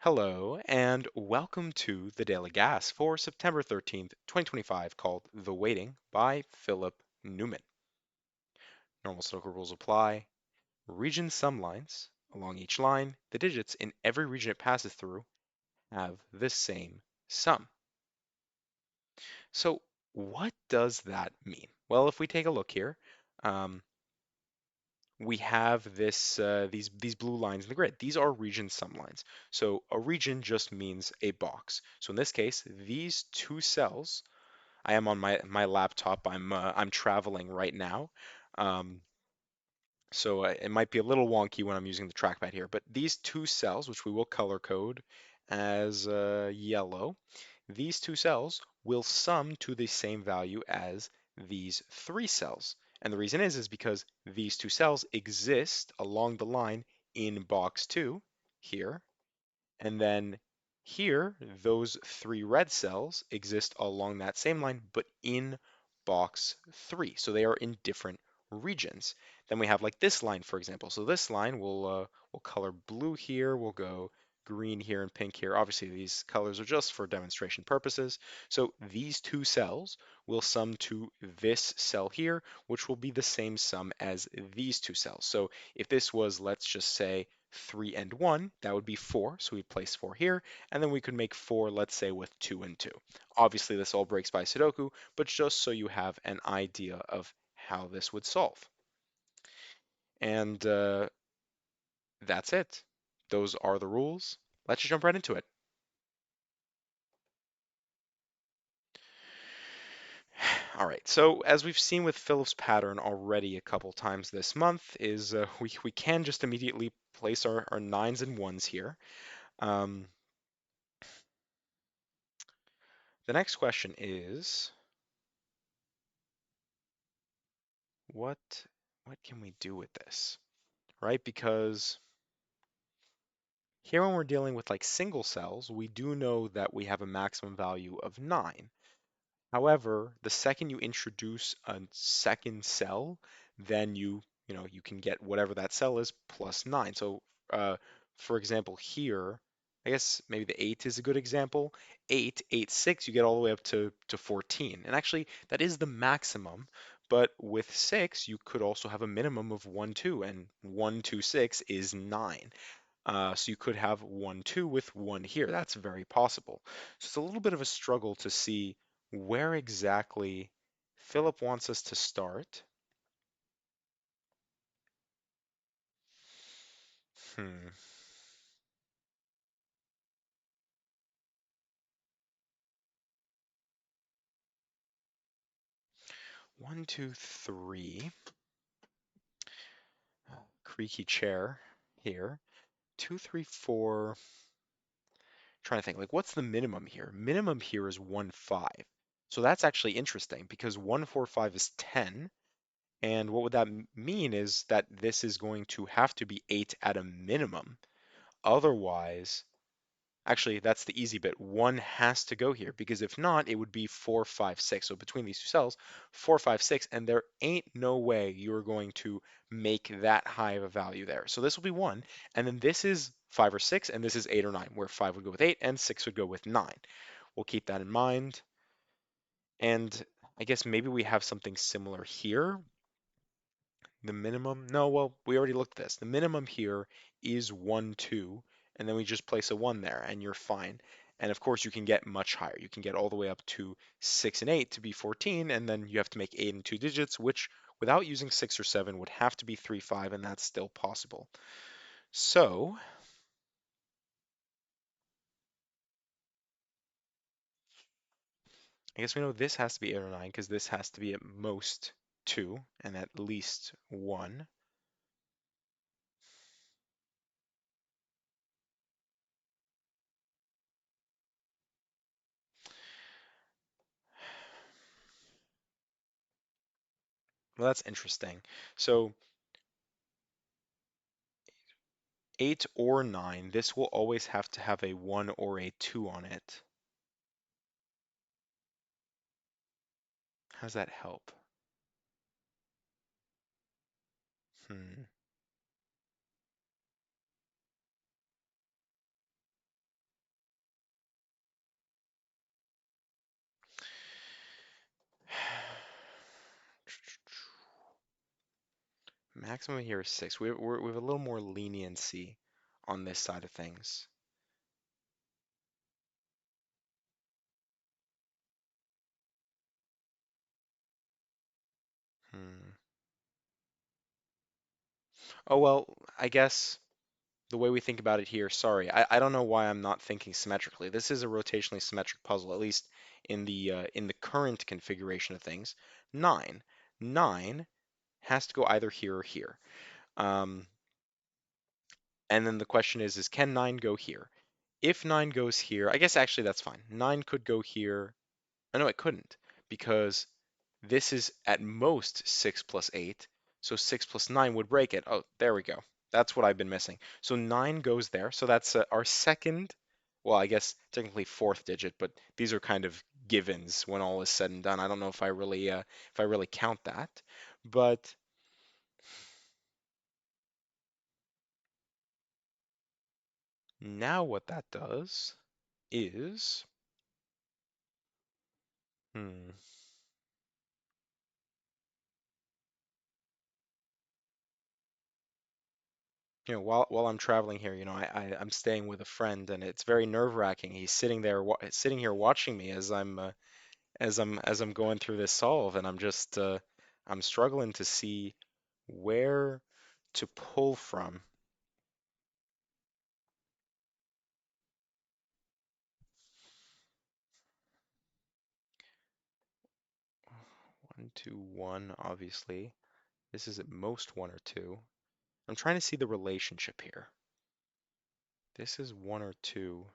Hello, and welcome to the Daily Gas for September 13th, 2025, called The Waiting by Philip Newman. Normal Sudoku rules apply. Region sum lines. Along each line, the digits in every region it passes through have the same sum. So, what does that mean? Well, if we take a look here, um, we have these blue lines in the grid. These are region sum lines. So a region just means a box. So in this case, these two cells, I am on my laptop. I'm traveling right now. Um, so it might be a little wonky when I'm using the trackpad here, but these two cells, which we will color code as yellow, these two cells will sum to the same value as these three cells. And the reason is because these two cells exist along the line in box 2 here, and then here, those three red cells exist along that same line, but in box 3. So they are in different regions. Then we have like this line, for example. So this line we'll color blue here, we'll go green here and pink here. Obviously, these colors are just for demonstration purposes. So these two cells will sum to this cell here, which will be the same sum as these two cells. So if this was, let's just say, 3 and 1, that would be 4. So we'd place 4 here, and then we could make 4, let's say, with 2 and 2. Obviously, this all breaks by Sudoku, but just so you have an idea of how this would solve. And that's it. Those are the rules. Let's just jump right into it. All right, so as we've seen with Philip's pattern already a couple times this month, is we can just immediately place our 9s and 1s here. Um, the next question is, what what can we do with this, right? Because here when we're dealing with like single cells, we do know that we have a maximum value of 9. However, the second you introduce a second cell, then you can get whatever that cell is plus 9. So uh, for example here, I guess maybe the 8 is a good example. 8, 8, 6, you get all the way up to 14. And actually that is the maximum, but with 6 you could also have a minimum of 1, 2, and 1, 2, 6 is 9. So you could have 1, 2 with 1 here. That's very possible. So it's a little bit of a struggle to see where exactly Philip wants us to start. Hmm. 1, 2, 3. Creaky chair here. 2, 3, 4. Trying to think, like, what's the minimum here? Minimum here is 1, 5. So that's actually interesting because 1, 4, 5 is 10. And what would that mean is that this is going to have to be 8 at a minimum. Otherwise, actually, that's the easy bit. 1 has to go here because if not, it would be 4, 5, 6. So between these two cells, 4, 5, 6, and there ain't no way you're going to make that high of a value there. So this will be 1, and then this is 5 or 6, and this is 8 or 9, where 5 would go with 8 and 6 would go with 9. We'll keep that in mind. And I guess maybe we have something similar here. The minimum, no, well, we already looked at this. The minimum here is 1, 2, and then we just place a 1 there, and you're fine. And of course, you can get much higher. You can get all the way up to 6 and 8 to be 14, and then you have to make 8 and 2 digits, which without using 6 or 7 would have to be 3, 5, and that's still possible. So, I guess we know this has to be 8 or 9 because this has to be at most 2 and at least 1. Well, that's interesting. So 8 or 9, this will always have to have a 1 or a 2 on it. How does that help? Hmm. Maximum here is 6. We have a little more leniency on this side of things. Hmm. Oh, well, I guess the way we think about it here, sorry, I don't know why I'm not thinking symmetrically. This is a rotationally symmetric puzzle, at least in the current configuration of things. 9. 9 has to go either here or here. Um, and then the question is can 9 go here? If 9 goes here, I guess actually that's fine. 9 could go here. Oh, no, it couldn't because this is at most 6 plus 8. So 6 plus 9 would break it. Oh, there we go. That's what I've been missing. So 9 goes there. So that's our second, well, I guess technically fourth digit, but these are kind of givens when all is said and done. I don't know if I really count that. But now what that does is, hmm, while I'm traveling here, I'm staying with a friend, and it's very nerve-wracking. He's sitting there, sitting here watching me as I'm going through this solve, and I'm struggling to see where to pull from. 1, 2, 1, obviously. This is at most 1 or 2. I'm trying to see the relationship here. This is 1 or 2.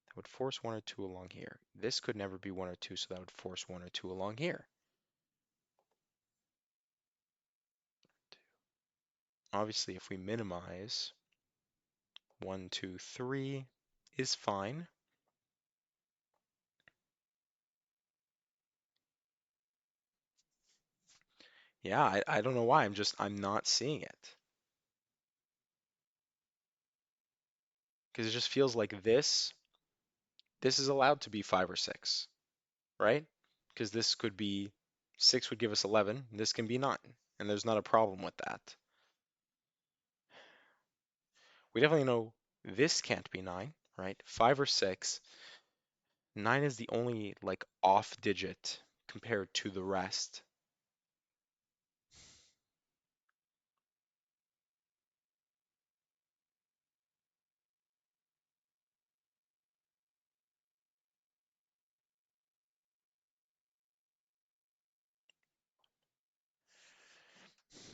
That would force 1 or 2 along here. This could never be 1 or 2, so that would force 1 or 2 along here. Obviously, if we minimize, 1, 2, 3 is fine. Yeah, I don't know why. I'm not seeing it. Because it just feels like this is allowed to be 5 or 6, right? Because this could be 6 would give us 11, this can be 9, and there's not a problem with that. We definitely know this can't be 9, right? 5 or 6, 9 is the only like off digit compared to the rest.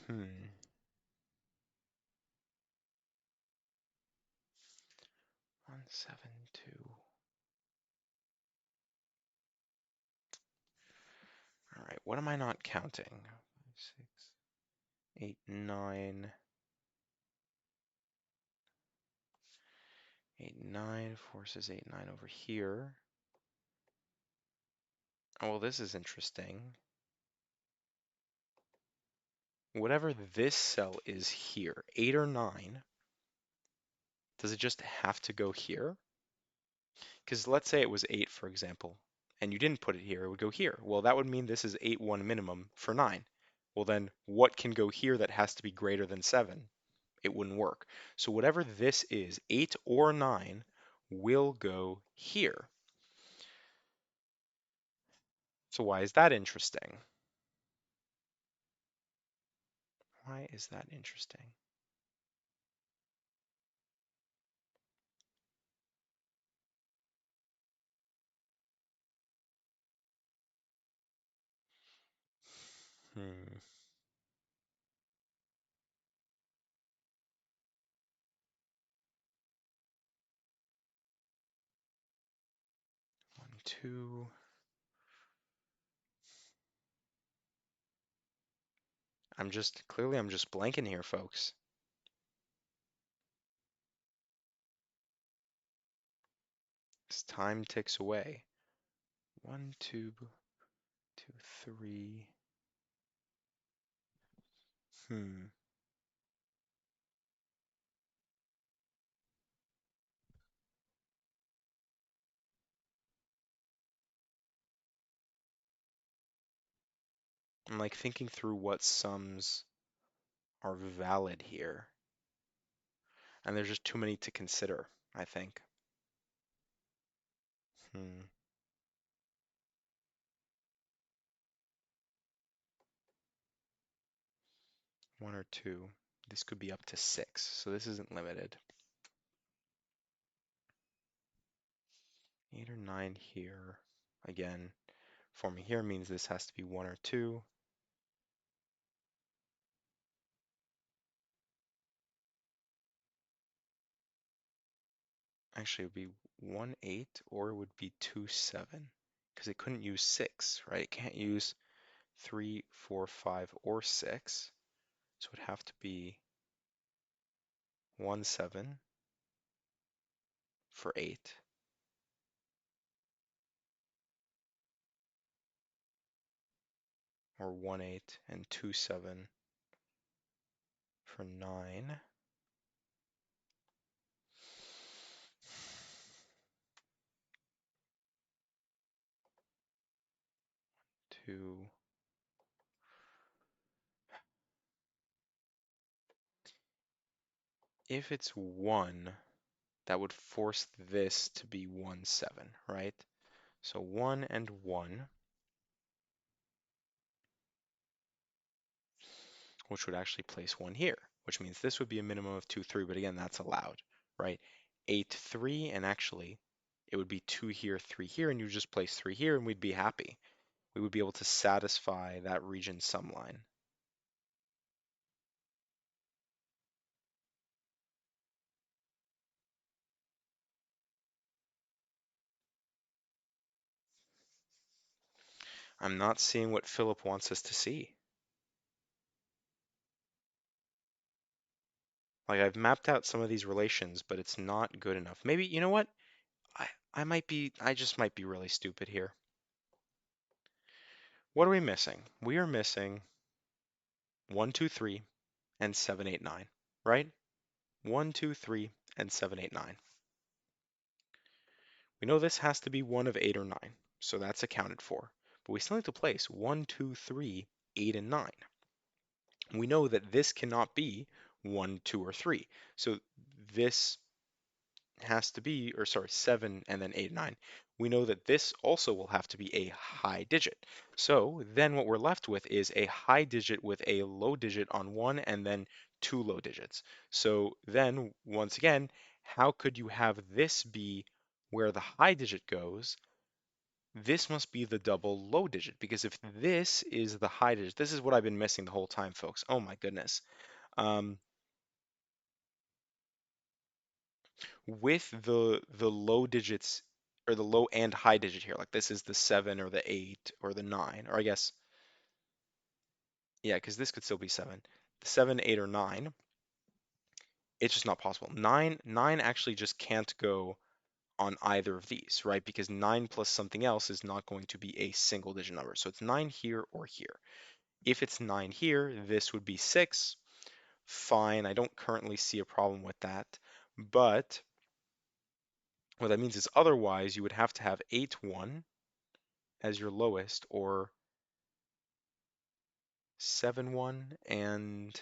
Hmm. 1, 7, 2. All right, what am I not counting? 6, 8, 9. 8, 9 forces 8, 9 over here. Oh, well, this is interesting. Whatever this cell is here, 8 or 9, does it just have to go here? Because let's say it was 8, for example, and you didn't put it here, it would go here. Well, that would mean this is 8, 1 minimum for 9. Well, then what can go here that has to be greater than 7? It wouldn't work. So whatever this is, 8 or 9, will go here. So why is that interesting? Why is that interesting? Hmm. 1, 2. I'm just blanking here, folks. As time ticks away. 1, 2, 2, 3. Hmm. I'm like thinking through what sums are valid here. And there's just too many to consider, I think. Hmm. One or two. This could be up to six, so this isn't limited. 8 or 9 here. Again, forming here means this has to be 1 or 2. Actually, it would be 1, 8, or it would be 2, 7. Because it couldn't use 6, right? It can't use 3, 4, 5, or 6. So it would have to be 1, 7 for 8, or 1, 8, and 2, 7 for 9. 2. If it's 1, that would force this to be 1, 7, right? So 1 and 1, which would actually place 1 here, which means this would be a minimum of 2, 3, but again, that's allowed, right? 8, 3, and actually it would be 2 here, 3 here, and you just place 3 here, and we'd be happy. We would be able to satisfy that region sum line. I'm not seeing what Philip wants us to see. Like I've mapped out some of these relations, but it's not good enough. Maybe, you know what? I just might be really stupid here. What are we missing? We are missing 1, 2, 3, and 7, 8, 9, right? 1, 2, 3, and 7, 8, 9. We know this has to be one of 8 or 9, so that's accounted for. But we still need to place 1, 2, 3, 8, and 9. We know that this cannot be 1, 2, or 3. So this has to be, or sorry, 7 and then 8 and 9. We know that this also will have to be a high digit. So then what we're left with is a high digit with a low digit on one and then two low digits. So then once again, how could you have this be where the high digit goes? This must be the double low digit because if this is the high digit, this is what I've been missing the whole time, folks. Oh my goodness. Um, with the low digits or the low and high digit here, like this is the 7 or the 8 or the 9, or I guess, yeah, because this could still be 7. The 7, 8, or 9, it's just not possible. 9 actually just can't go on either of these, right? Because 9 plus something else is not going to be a single digit number. So it's 9 here or here. If it's 9 here, this would be 6. Fine, I don't currently see a problem with that. But what that means is otherwise you would have to have 8, 1 as your lowest, or 7, 1, and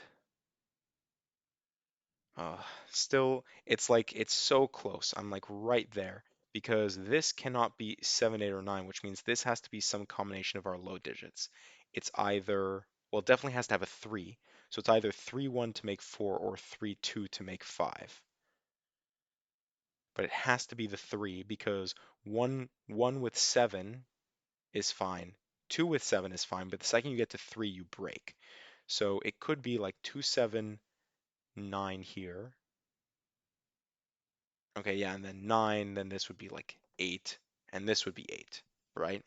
uh, still, it's like it's so close. I'm like right there because this cannot be 7, 8, or 9, which means this has to be some combination of our low digits. It's either, well, it definitely has to have a 3. So it's either 3, 1 to make 4 or 3, 2 to make 5. But it has to be the 3 because 1 with 7 is fine. 2 with 7 is fine, but the second you get to 3, you break. So it could be like 2, 7, 9 here. Okay, yeah, and then 9, then this would be like 8, and this would be 8, right?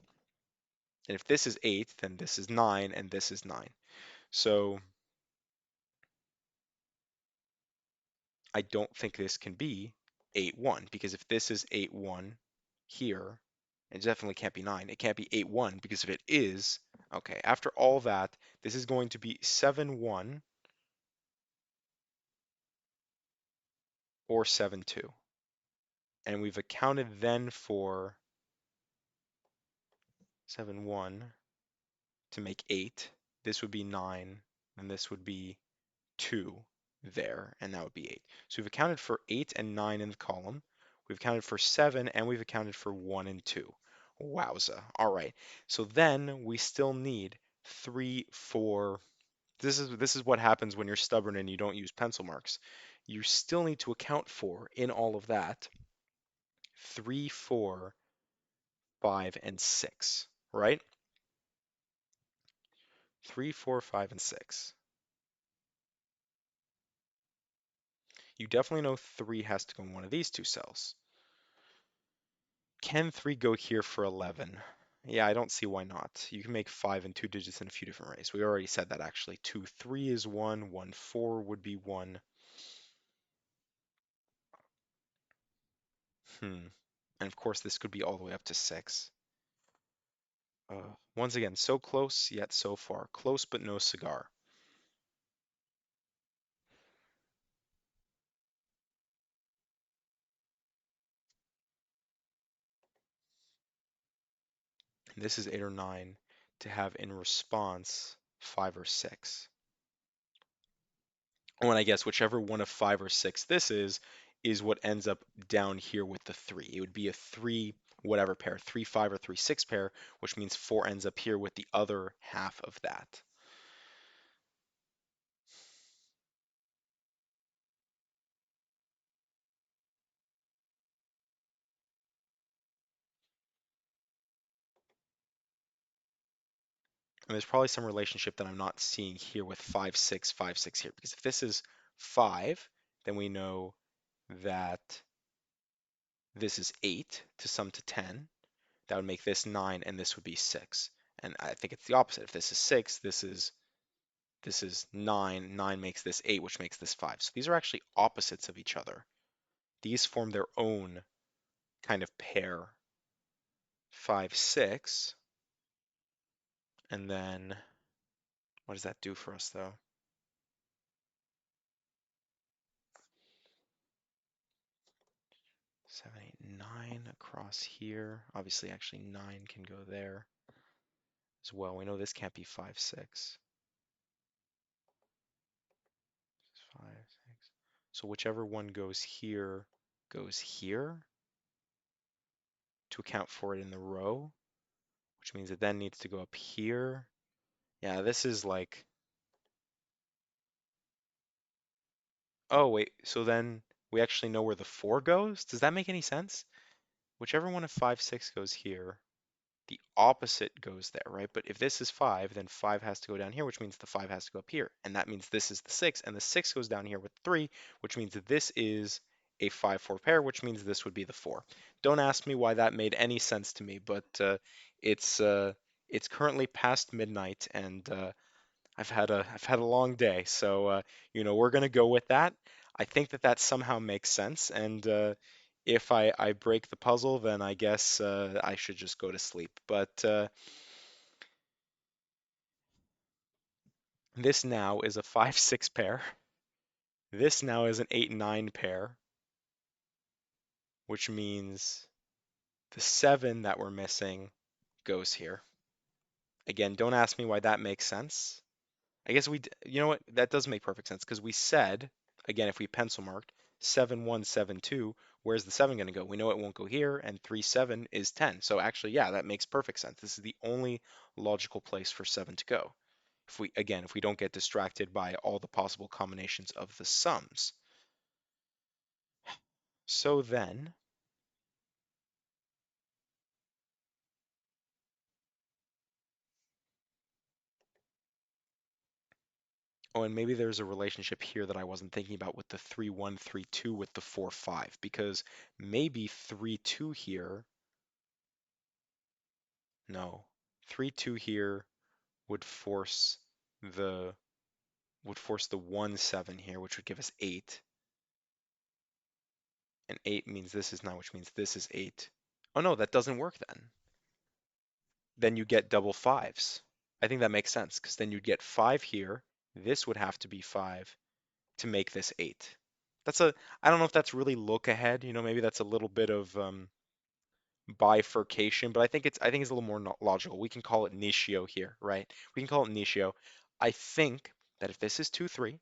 And if this is 8, then this is 9, and this is 9. So I don't think this can be 8, 1, because if this is 8, 1 here, it definitely can't be 9. It can't be 8, 1, because if it is, okay, after all that, this is going to be 7, 1 or 7, 2. And we've accounted then for 7, 1 to make 8. This would be 9, and this would be 2 there, and that would be 8. So we've accounted for 8 and 9 in the column. We've accounted for 7, and we've accounted for 1 and 2. Wowza. All right. So then we still need 3, 4. This is what happens when you're stubborn and you don't use pencil marks. You still need to account for, in all of that, 3, 4, 5, and 6, right? 3, 4, 5, and 6. You definitely know 3 has to go in one of these two cells. Can 3 go here for 11? Yeah, I don't see why not. You can make 5 and 2 digits in a few different ways. We already said that actually. 2, 3 is 1, 1, 4 would be 1. Hmm. And of course, this could be all the way up to 6. Once again, so close, yet so far. Close, but no cigar. And this is 8 or 9 to have in response 5 or 6. When I guess whichever one of 5 or 6 this is what ends up down here with the 3. It would be a 3 whatever pair, 3 5 or 3 6 pair, which means 4 ends up here with the other half of that. And there's probably some relationship that I'm not seeing here with 5 6 5 6 here, because if this is 5, then we know that this is 8 to sum to 10. That would make this 9, and this would be 6. And I think it's the opposite. If this is 6, this is 9. 9 makes this 8, which makes this 5. So these are actually opposites of each other. These form their own kind of pair. 5, 6. And then what does that do for us, though? 7, 8, 9 across here. Obviously, actually, 9 can go there as well. We know this can't be 5, 6. 5, 6. So whichever one goes here goes here to account for it in the row, which means it then needs to go up here. Yeah, this is like, oh wait, so then we actually know where the 4 goes? Does that make any sense? Whichever one of 5, 6 goes here, the opposite goes there, right? But if this is 5, then 5 has to go down here, which means the 5 has to go up here. And that means this is the 6, and the 6 goes down here with 3, which means that this is a 5-4 pair, which means this would be the 4. Don't ask me why that made any sense to me, but it's uh, it's currently past midnight, and I've had a long day, so we're gonna go with that. I think that that somehow makes sense, and if I break the puzzle, then I guess I should just go to sleep. But this now is a 5-6 pair. This now is an 8-9 pair, which means the 7 that we're missing goes here. Again, don't ask me why that makes sense. I guess you know what? That does make perfect sense because we said, again, if we pencil marked 7 1 7 2, where's the 7 going to go? We know it won't go here, and 3 7 is 10. So actually, yeah, that makes perfect sense. This is the only logical place for 7 to go. If we don't get distracted by all the possible combinations of the sums. So then, oh, and maybe there's a relationship here that I wasn't thinking about with the 3 1 3 2 with the 4 5, because maybe 3 2 here, no, 3 2 here would force the would force the 1 7 here, which would give us 8. And 8 means this is 9, which means this is 8. Oh no, that doesn't work then. Then you get double fives. I think that makes sense because then you'd get 5 here. This would have to be 5 to make this 8. I don't know if that's really look ahead, maybe that's a little bit of bifurcation, but I think it's a little more logical. We can call it nichio here, right? We can call it nichio. I think that if this is 2 3,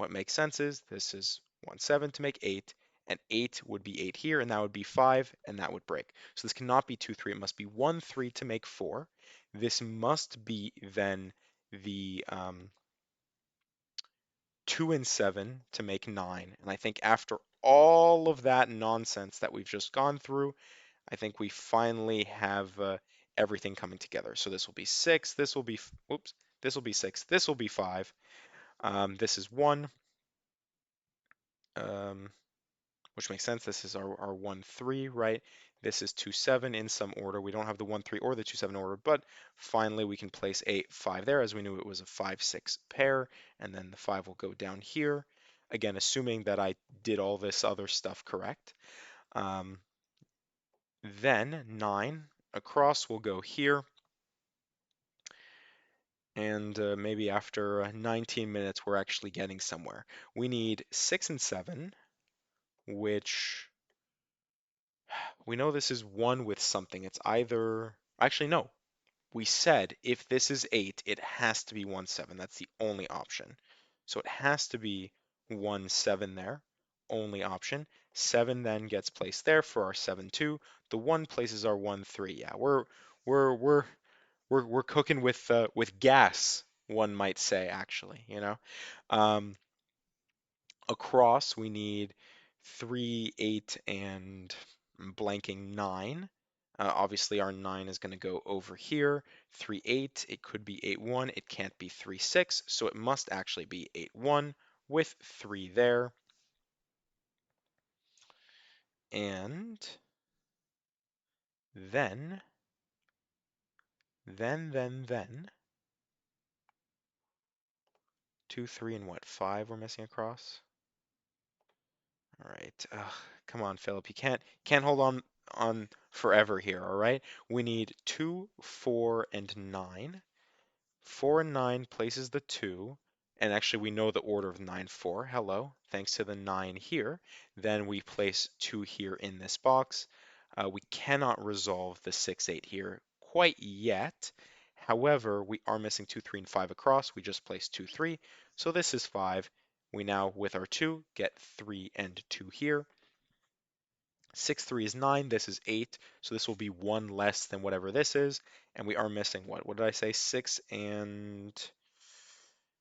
what makes sense is this is 1, 7 to make 8, and 8 would be 8 here, and that would be 5, and that would break. So this cannot be 2, 3. It must be 1, 3 to make 4. This must be then the 2 and 7 to make 9. And I think after all of that nonsense that we've just gone through, I think we finally have everything coming together. So this will be 6, this will be, oops, this will be 6, this will be 5. This is 1, um, which makes sense. This is our 1, 3, right? This is 2, 7 in some order. We don't have the 1, 3 or the 2, 7 order, but finally we can place a 5 there as we knew it was a 5, 6 pair, and then the 5 will go down here. Again, assuming that I did all this other stuff correct. Um, then 9 across will go here. And maybe after 19 minutes, we're actually getting somewhere. We need 6 and 7, which we know this is 1 with something. It's either, actually, no. We said if this is 8, it has to be 1, 7. That's the only option. So it has to be 1, 7 there. Only option. 7 then gets placed there for our 7, 2. The 1 places our 1, 3. Yeah, we're we're we're cooking with gas, one might say, actually, you know. Um, Across, we need 3, 8, and I'm blanking 9. Obviously, our 9 is going to go over here. 3, 8, it could be 8, 1. It can't be 3, 6, so it must actually be 8, 1 with 3 there. And then, then, 2, 3, and what, 5 we're missing across? All right. Ugh, come on, Philip. You can't hold on forever here, all right? We need 2, 4, and 9. 4 and 9 places the 2, and actually we know the order of 9, 4. Hello. Thanks to the 9 here. Then we place 2 here in this box. We cannot resolve the 6, 8 here quite yet. However, we are missing 2, 3, and 5 across. We just placed 2, 3. So this is 5. We now, with our 2, get 3 and 2 here. 6, 3 is 9. This is 8. So this will be 1 less than whatever this is. And we are missing what? What did I say? 6 and...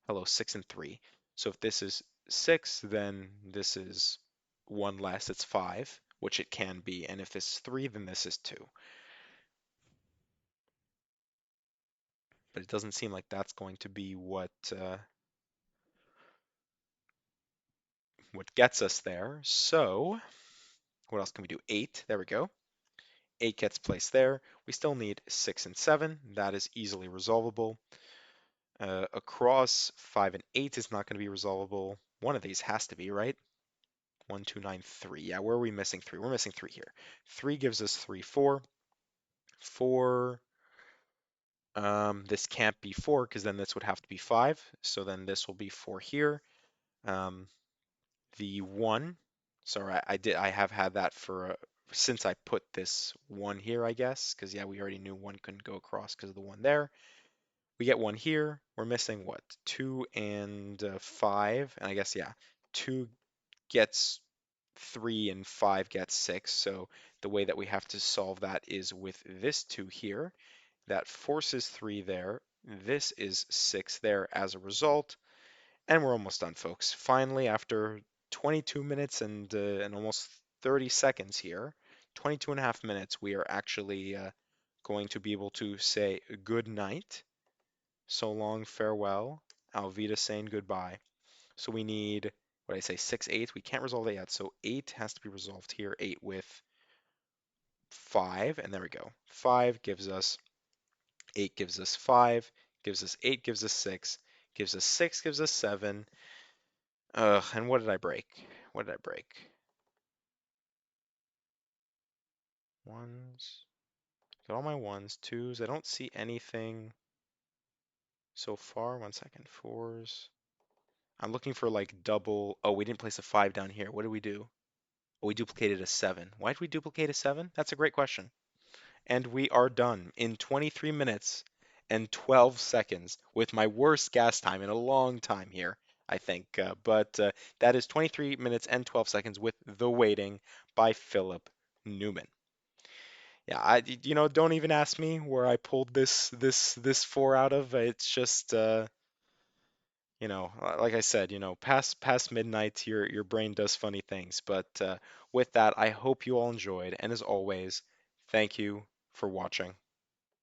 Hello, 6 and 3. So if this is 6, then this is 1 less. It's 5, which it can be. And if this is 3, then this is 2. But it doesn't seem like that's going to be what gets us there. So what else can we do? 8. There we go. 8 gets placed there. We still need 6 and 7. That is easily resolvable. Across 5 and 8 is not going to be resolvable. One of these has to be, right? 1, 2, 9, 3. Yeah, where are we missing 3? We're missing 3 here. 3 gives us 3, 4. 4, this can't be 4 because then this would have to be 5. So then this will be 4 here. Um, the 1, sorry, I have had that for since I put this 1 here, I guess, because yeah, we already knew 1 couldn't go across because of the 1 there. We get 1 here. We're missing what? 2 and 5, and I guess yeah, 2 gets 3 and 5 gets 6. So the way that we have to solve that is with this 2 here. That forces 3 there. This is 6 there as a result. And we're almost done, folks. Finally, after 22 minutes and almost 30 seconds here, 22 and a half minutes, we are actually going to be able to say good night. So long, farewell. Alvida saying goodbye. So we need, what did I say, 6, 8? We can't resolve that yet. So 8 has to be resolved here. 8 with 5, and there we go. 5 gives us 8, gives us 5, gives us 8, gives us 6, gives us 6, gives us 7. And what did I break? What did I break? Ones. Got all my ones, twos. I don't see anything so far. 1 second. Fours. I'm looking for like double. Oh, we didn't place a 5 down here. What did we do? Oh, we duplicated a 7. Why did we duplicate a 7? That's a great question. And we are done in 23 minutes and 12 seconds with my worst gas time in a long time here. I think. But that is 23 minutes and 12 seconds with The Waiting by Philip Newman. Yeah, don't even ask me where I pulled this four out of. It's just like I said, past midnight, your brain does funny things. But with that, I hope you all enjoyed, and as always, thank you for watching.